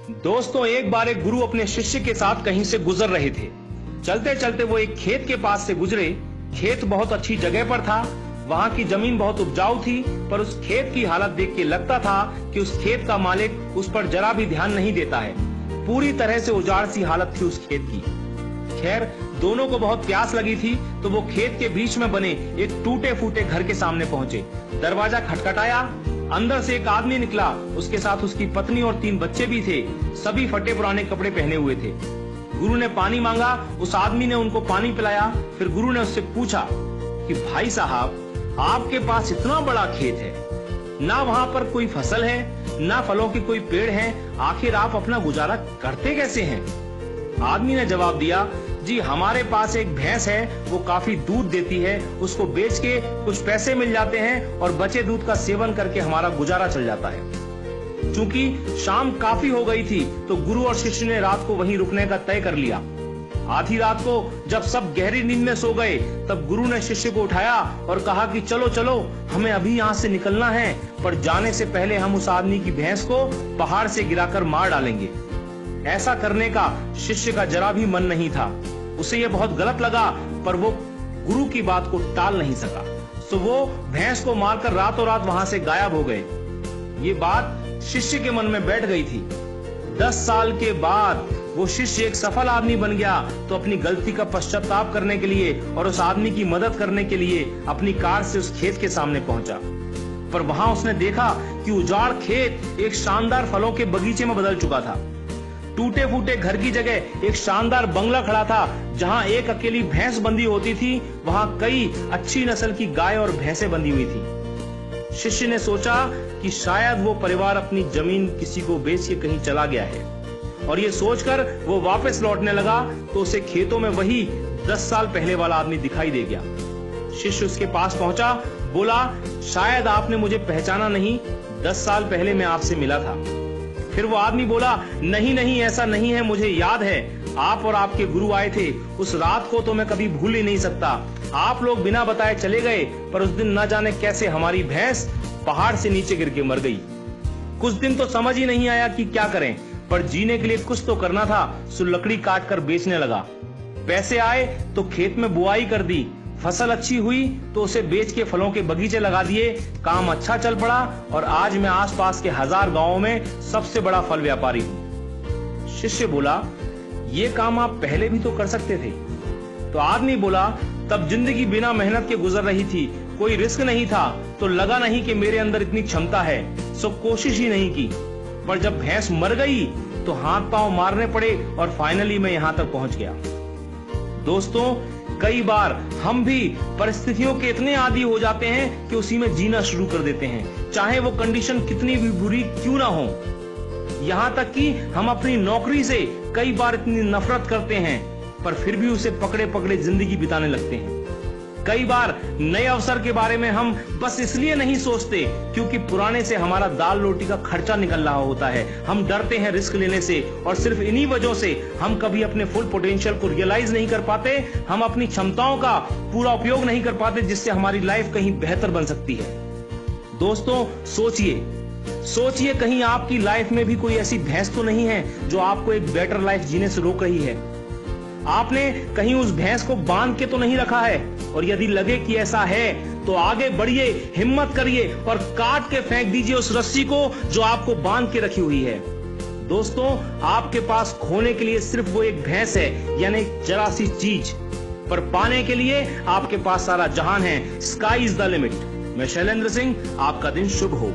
दोस्तों, एक बार एक गुरु अपने शिष्य के साथ कहीं से गुजर रहे थे। चलते चलते वो एक खेत के पास से गुजरे। खेत बहुत अच्छी जगह पर था। वहां की जमीन बहुत उपजाऊ थी, पर उस खेत की हालत देख के लगता था कि उस खेत का मालिक उस पर जरा भी ध्यान नहीं देता है। पूरी तरह से उजाड़ सी हालत थी उस खेत की। खैर, दोनों को बहुत प्यास लगी थी, तो वो खेत के बीच में बने एक टूटे फूटे घर के सामने पहुंचे। दरवाजा खटखटाया। अंदर से एक आदमी निकला। उसके साथ उसकी पत्नी और 3 बच्चे भी थे। सभी फटे पुराने कपड़े पहने हुए थे। गुरु ने पानी मांगा। उस आदमी ने उनको पानी पिलाया। फिर गुरु ने उससे पूछा कि भाई साहब, आपके पास इतना बड़ा खेत है, ना वहां पर कोई फसल है, ना फलों के कोई पेड़ हैं, आखिर आप अपना गुजारा करते कैसे हैं? आदमी ने जवाब दिया, जी हमारे पास एक भैंस है, वो काफी दूध देती है, उसको बेच के कुछ पैसे मिल जाते हैं और बचे दूध का सेवन करके हमारा गुजारा चल जाता है। चूंकि शाम काफी हो गई थी, तो गुरु और शिष्य ने रात को वहीं रुकने का तय कर लिया। आधी रात को जब सब गहरी नींद में सो गए, तब गुरु ने शिष्य को उठाया और कहा कि चलो चलो, हमें अभी यहाँ से निकलना है, पर जाने से पहले हम उस आदमी की भैंस को पहाड़ से गिराकर मार डालेंगे। ऐसा करने का शिष्य का जरा भी मन नहीं था। उसे यह बहुत गलत लगा, पर वो गुरु की बात को टाल नहीं सका। तो वो भैंस को मारकर रातों रात वहां से गायब हो गए। ये बात शिष्य के मन में बैठ गई थी। 10 साल के बाद वो शिष्य एक सफल आदमी बन गया, तो अपनी गलती का पश्चाताप करने के लिए और उस आदमी की मदद करने के लिए अपनी कार से उस खेत के सामने पहुंचा। पर वहां उसने देखा कि उजाड़ खेत एक शानदार फलों के बगीचे में बदल चुका था। टूटे फूटे घर की जगह एक शानदार बंगला खड़ा था। जहां एक अकेली भैंस बंधी होती थी, वहां कई अच्छी नस्ल की गाय और भैंसें बंधी हुई थी। शिष्य ने सोचा कि शायद वो परिवार अपनी जमीन किसी को बेच के कहीं चला गया है, और ये सोचकर वो वापस लौटने लगा, तो उसे खेतों में वही 10 साल पहले वाला आदमी दिखाई दे गया। शिष्य उसके पास पहुंचा, बोला, शायद आपने मुझे पहचाना नहीं, 10 साल पहले मैं आपसे मिला था। फिर वो आदमी बोला, नहीं नहीं, ऐसा नहीं है, मुझे याद है, आप और आपके गुरु आए थे। उस रात को तो मैं कभी भूल ही नहीं सकता। आप लोग बिना बताए चले गए, पर उस दिन न जाने कैसे हमारी भैंस पहाड़ से नीचे गिर के मर गई। कुछ दिन तो समझ ही नहीं आया कि क्या करें, पर जीने के लिए कुछ तो करना था, सो लकड़ी काट कर बेचने लगा। पैसे आए तो खेत में बुआई कर दी। फसल अच्छी हुई तो उसे बेच के फलों के बगीचे लगा दिए। काम अच्छा चल पड़ा और आज मैं आसपास के 1000 गांवों में सबसे बड़ा फल व्यापारी हूँ। शिष्य बोला, ये काम आप पहले भी तो कर सकते थे। तो आदमी बोला, तब जिंदगी बिना मेहनत के गुजर रही थी, कोई रिस्क नहीं था, तो लगा नहीं कि मेरे अंदर इतनी क्षमता है, सो कोशिश ही नहीं की। पर जब भैंस मर गई तो हाथ पांव मारने पड़े और फाइनली मैं यहां तक पहुंच गया। दोस्तों, कई बार हम भी परिस्थितियों के इतने आदी हो जाते हैं कि उसी में जीना शुरू कर देते हैं, चाहे वो कंडीशन कितनी भी बुरी क्यों ना हो। यहां तक कि हम अपनी नौकरी से कई बार इतनी नफरत करते हैं, पर फिर भी उसे पकड़े पकड़े जिंदगी बिताने लगते हैं। कई बार नए अवसर के बारे में हम बस इसलिए नहीं सोचते क्योंकि पुराने से हमारा दाल रोटी का खर्चा निकल रहा होता है। हम डरते हैं रिस्क लेने से, और सिर्फ इन्हीं वजहों से हम कभी अपने फुल पोटेंशियल को रियलाइज नहीं कर पाते। हम अपनी क्षमताओं का पूरा उपयोग नहीं कर पाते, जिससे हमारी लाइफ कहीं बेहतर बन सकती है। दोस्तों, सोचिए कहीं आपकी लाइफ में भी कोई ऐसी भैंस तो नहीं है जो आपको एक बेटर लाइफ जीने से रोक रही है। आपने कहीं उस भैंस को बांध के तो नहीं रखा है, और यदि लगे कि ऐसा है तो आगे बढ़िए, हिम्मत करिए और काट के फेंक दीजिए उस रस्सी को जो आपको बांध के रखी हुई है। दोस्तों, आपके पास खोने के लिए सिर्फ वो एक भैंस है, यानी जरा सी चीज, पर पाने के लिए आपके पास सारा जहान है। Sky is the limit. मैं शैलेंद्र सिंह, आपका दिन शुभ हो।